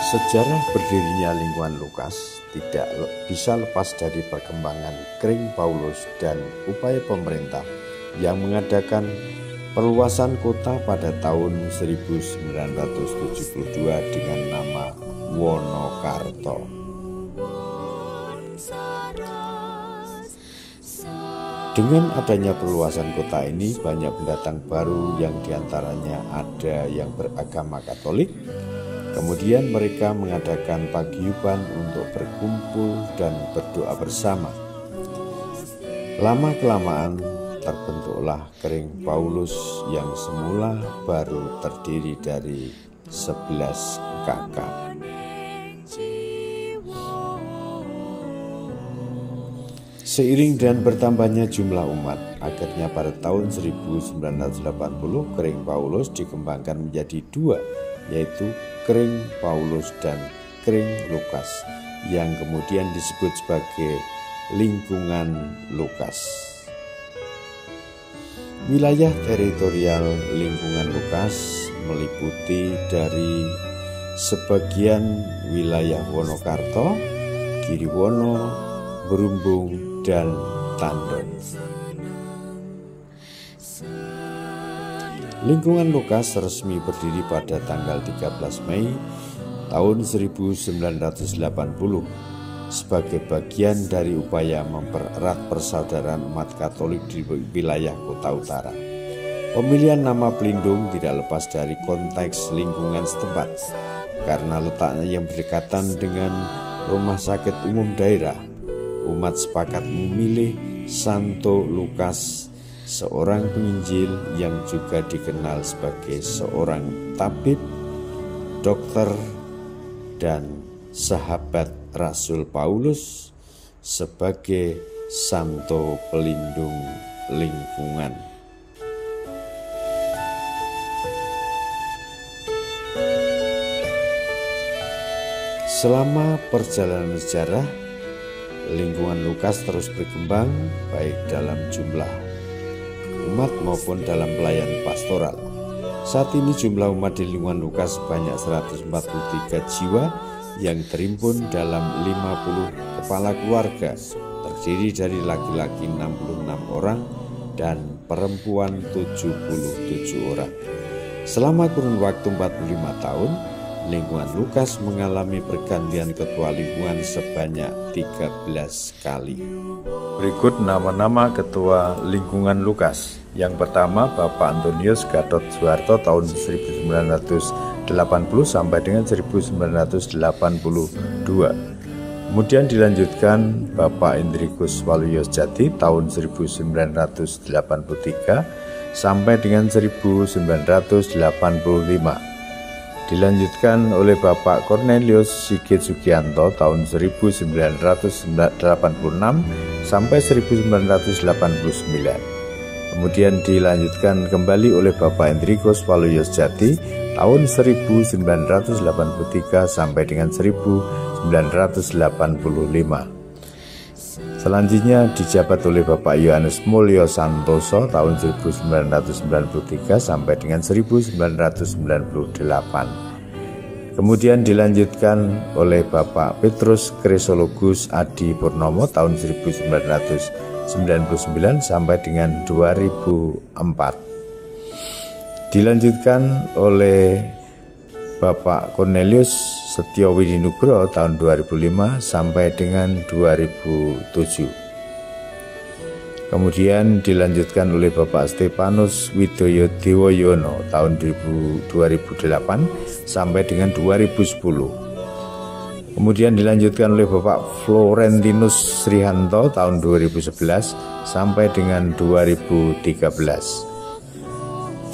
Sejarah berdirinya lingkungan Lukas tidak bisa lepas dari perkembangan Kring Paulus dan upaya pemerintah yang mengadakan perluasan kota pada tahun 1972 dengan nama Wonokarto. Dengan adanya perluasan kota ini, banyak pendatang baru yang diantaranya ada yang beragama Katolik. Kemudian mereka mengadakan paguyuban untuk berkumpul dan berdoa bersama. Lama-kelamaan terbentuklah Kring Paulus yang semula baru terdiri dari 11 kakak. Seiring dan bertambahnya jumlah umat, akhirnya pada tahun 1980 Kring Paulus dikembangkan menjadi dua, yaitu Kring Paulus dan Kring Lukas, yang kemudian disebut sebagai lingkungan Lukas. Wilayah teritorial lingkungan Lukas meliputi dari sebagian wilayah Wonokarto, Giriwono, Berumbung, dan Tandon. Lingkungan Lukas resmi berdiri pada tanggal 13 Mei tahun 1980 sebagai bagian dari upaya mempererat persaudaraan umat Katolik di wilayah Kota Utara. Pemilihan nama pelindung tidak lepas dari konteks lingkungan setempat karena letaknya yang berdekatan dengan rumah sakit umum daerah. Umat sepakat memilih Santo Lukas, seorang penginjil yang juga dikenal sebagai seorang tabib, dokter, dan sahabat Rasul Paulus sebagai santo pelindung lingkungan. Selama perjalanan sejarah, lingkungan Lukas terus berkembang baik dalam jumlah umat maupun dalam pelayanan pastoral. Saat ini jumlah umat di lingkungan Lukas sebanyak 143 jiwa yang terimpun dalam 50 kepala keluarga, terdiri dari laki-laki 66 orang dan perempuan 77 orang. Selama kurun waktu 45 tahun, lingkungan Lukas mengalami pergantian ketua lingkungan sebanyak 13 kali. Berikut nama-nama ketua lingkungan Lukas. Yang pertama, Bapak Antonius Gatot Soeharto tahun 1980 sampai dengan 1982. Kemudian dilanjutkan Bapak Indrikus Waluyo Jati tahun 1983 sampai dengan 1985. Dilanjutkan oleh Bapak Cornelius Sigit Sugianto tahun 1986 sampai 1989. Kemudian dilanjutkan kembali oleh Bapak Indrikus Waluyo Jati tahun 1983 sampai dengan 1985. Selanjutnya dijabat oleh Bapak Yohanes Mulyo Santoso tahun 1993 sampai dengan 1998. Kemudian dilanjutkan oleh Bapak Petrus Krisologus Adi Purnomo tahun 1999 sampai dengan 2004. Dilanjutkan oleh Bapak Cornelius Setio Widinugro tahun 2005 sampai dengan 2007. Kemudian dilanjutkan oleh Bapak Stefanus Widoyo Dewoyono tahun 2008 sampai dengan 2010. Kemudian dilanjutkan oleh Bapak Florentinus Srihanto tahun 2011 sampai dengan 2013.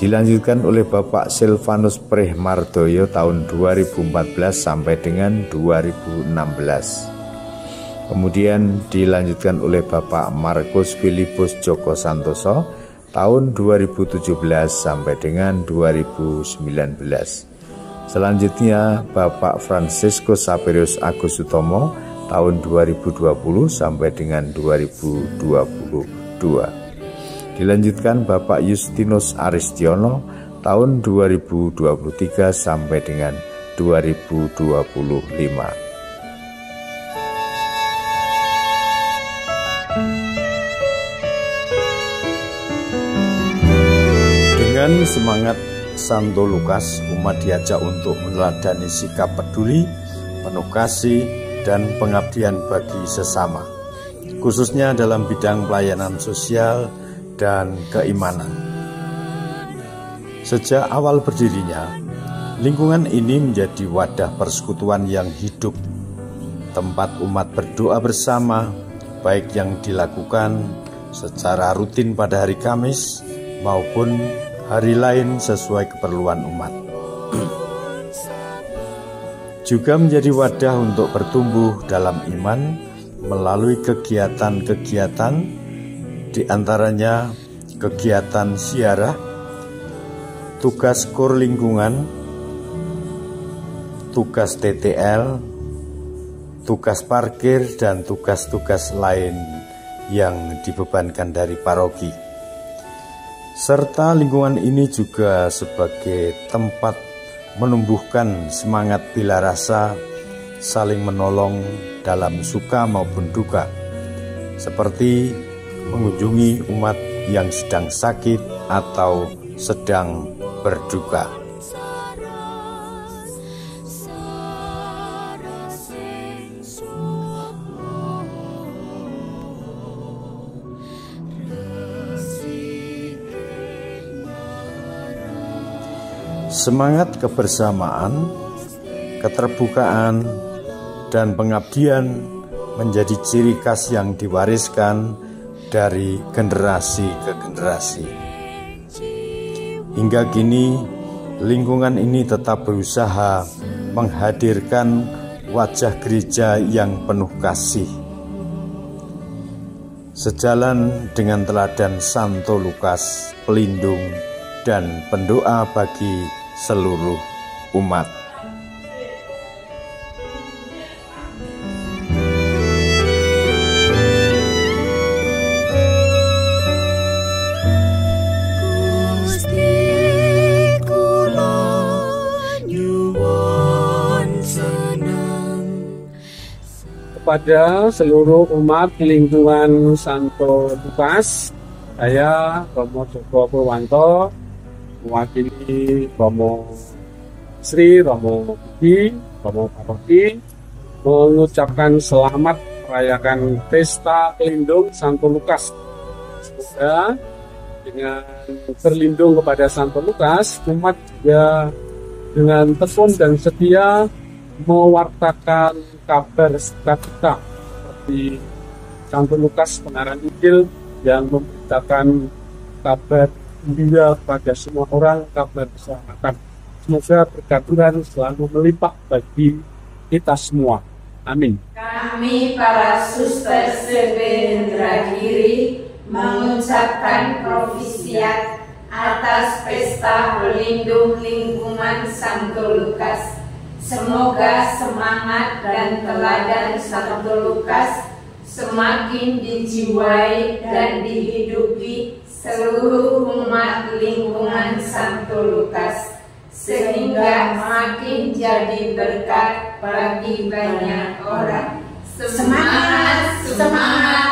Dilanjutkan oleh Bapak Silvanus Prehmardoyo tahun 2014 sampai dengan 2016. Kemudian dilanjutkan oleh Bapak Markus Filipus Joko Santoso tahun 2017 sampai dengan 2019. Selanjutnya Bapak Francisco Saperius Agus Sutomo tahun 2020 sampai dengan 2022. Dilanjutkan Bapak Justinus Aristiono tahun 2023 sampai dengan 2025. Dengan semangat Santo Lukas, umat diajak untuk meneladani sikap peduli, penuh kasih, dan pengabdian bagi sesama, khususnya dalam bidang pelayanan sosial dan keimanan. Sejak awal berdirinya, lingkungan ini menjadi wadah persekutuan yang hidup, tempat umat berdoa bersama, baik yang dilakukan secara rutin pada hari Kamis maupun hari lain sesuai keperluan umat. Juga menjadi wadah untuk bertumbuh dalam iman melalui kegiatan-kegiatan, di antaranya kegiatan ziarah, tugas KUR lingkungan, tugas TTL, tugas parkir, dan tugas-tugas lain yang dibebankan dari paroki. Serta lingkungan ini juga sebagai tempat menumbuhkan semangat bila rasa saling menolong dalam suka maupun duka, seperti mengunjungi umat yang sedang sakit atau sedang berduka. Semangat kebersamaan, keterbukaan, dan pengabdian menjadi ciri khas yang diwariskan dari generasi ke generasi. Hingga kini, lingkungan ini tetap berusaha menghadirkan wajah gereja yang penuh kasih. Sejalan dengan teladan Santo Lukas, pelindung dan pendoa bagi seluruh umat. Kepada seluruh umat lingkungan Santo Lukas, saya Romo Joko Purwanto mewakili Romo Sri, Romo Budi, Romo Paroki mengucapkan selamat merayakan Pesta Pelindung Santo Lukas. Semoga dengan berlindung kepada Santo Lukas, umat juga dengan tekun dan setia mewartakan kabar sukacita seperti Santo Lukas pengarang Injil yang memberitakan kabar gembira pada semua orang, kabar keselamatan. Semoga berkat Tuhan selalu melimpah bagi kita semua. Amin. Kami para suster Sebendragiri mengucapkan profisiat atas Pesta Pelindung Lingkungan Santo Lukas. Semoga semangat dan teladan Santo Lukas semakin dijiwai dan dihidupi seluruh umat lingkungan Santo Lukas, sehingga makin jadi berkat bagi banyak orang. Semangat, semangat,